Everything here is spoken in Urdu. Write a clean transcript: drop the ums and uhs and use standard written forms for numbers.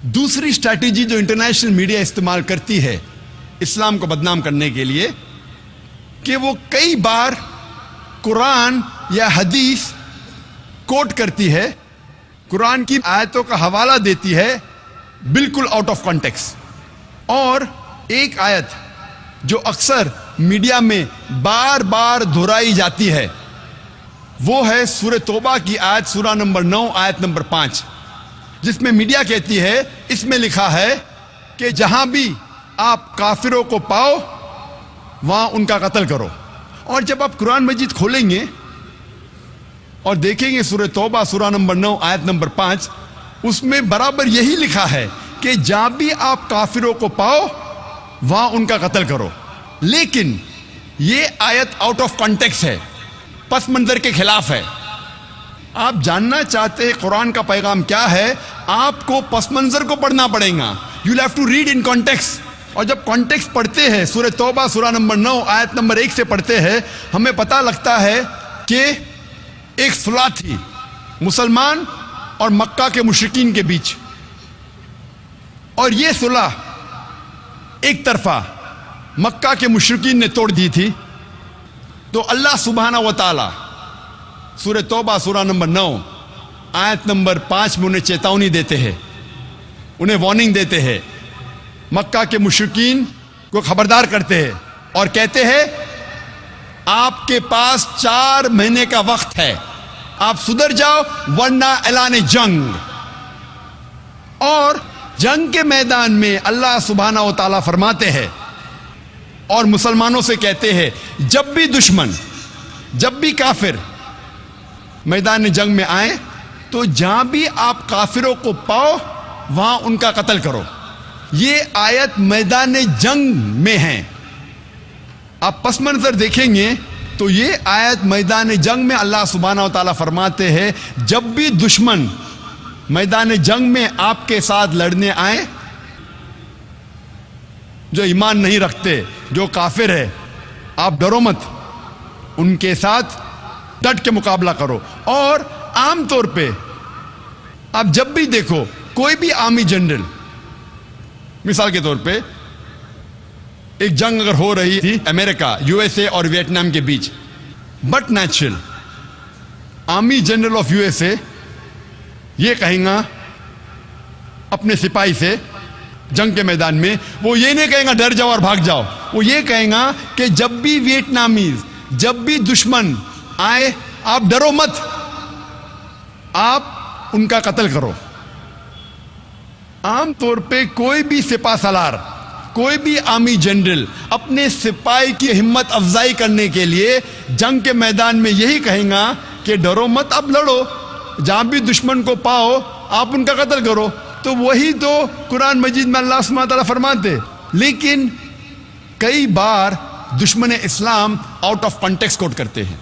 دوسری اسٹریٹجی جو انٹرنیشنل میڈیا استعمال کرتی ہے اسلام کو بدنام کرنے کے لیے کہ وہ کئی بار قرآن یا حدیث کوٹ کرتی ہے، قرآن کی آیتوں کا حوالہ دیتی ہے بالکل آؤٹ آف کانٹیکسٹ. اور ایک آیت جو اکثر میڈیا میں بار بار دہرائی جاتی ہے وہ ہے سورہ توبہ کی آیت، سورہ نمبر 9 آیت نمبر 5، جس میں میڈیا کہتی ہے، اس میں لکھا ہے کہ جہاں بھی آپ کافروں کو پاؤ وہاں ان کا قتل کرو. اور جب آپ قرآن مجید کھولیں گے اور دیکھیں گے سورہ توبہ سورہ نمبر 9 آیت نمبر 5، اس میں برابر یہی لکھا ہے کہ جہاں بھی آپ کافروں کو پاؤ وہاں ان کا قتل کرو. لیکن یہ آیت آؤٹ آف کانٹیکسٹ ہے، پس منظر کے خلاف ہے. آپ جاننا چاہتے ہیں قرآن کا پیغام کیا ہے، آپ کو پس منظر کو پڑھنا پڑے گا. You have to read in context. اور جب کانٹیکسٹ پڑھتے ہیں سورہ توبہ سورہ نمبر 9 آیت نمبر 1 سے پڑھتے ہیں، ہمیں پتہ لگتا ہے کہ ایک صلح تھی مسلمان اور مکہ کے مشرکین کے بیچ، اور یہ صلح ایک طرفہ مکہ کے مشرکین نے توڑ دی تھی. تو اللہ سبحانہ و تعالی سورہ توبہ سورہ نمبر 9 آیت نمبر 5 میں انہیں چیتونی دیتے ہیں، انہیں وارننگ دیتے ہیں، مکہ کے مشرکین کو خبردار کرتے ہیں اور کہتے ہیں آپ کے پاس 4 مہینے کا وقت ہے، آپ سدھر جاؤ ورنہ اعلان جنگ. اور جنگ کے میدان میں اللہ سبحانہ و تعالیٰ فرماتے ہیں اور مسلمانوں سے کہتے ہیں جب بھی دشمن، جب بھی کافر میدان جنگ میں آئیں تو جہاں بھی آپ کافروں کو پاؤ وہاں ان کا قتل کرو. یہ آیت میدان جنگ میں ہے. آپ پس منظر دیکھیں گے تو یہ آیت میدان جنگ میں اللہ سبحانہ و تعالیٰ فرماتے ہیں جب بھی دشمن میدان جنگ میں آپ کے ساتھ لڑنے آئیں، جو ایمان نہیں رکھتے، جو کافر ہے، آپ ڈرو مت، ان کے ساتھ ڈٹ کے مقابلہ کرو. اور عام طور پہ آپ جب بھی دیکھو کوئی بھی آرمی جنرل، مثال کے طور پہ ایک جنگ اگر ہو رہی تھی امریکہ USA اور ویتنام کے بیچ، but natural army general of USA یہ کہیں گا اپنے سپاہی سے جنگ کے میدان میں، وہ یہ نہیں کہیں گا ڈر جاؤ اور بھاگ جاؤ، وہ یہ کہیں گا کہ جب بھی ویتنامیز، جب بھی دشمن آئے آپ ڈرو مت، آپ ان کا قتل کرو. عام طور پہ کوئی بھی سپاہ سالار، کوئی بھی آرمی جنرل اپنے سپاہی کی ہمت افزائی کرنے کے لیے جنگ کے میدان میں یہی کہیں گا کہ ڈرو مت، اب لڑو، جہاں بھی دشمن کو پاؤ آپ ان کا قتل کرو. تو وہی تو قرآن مجید میں اللہ سبحانہ تعالیٰ فرماتے. لیکن کئی بار دشمن اسلام آؤٹ آف کانٹیکسٹ کوٹ کرتے ہیں.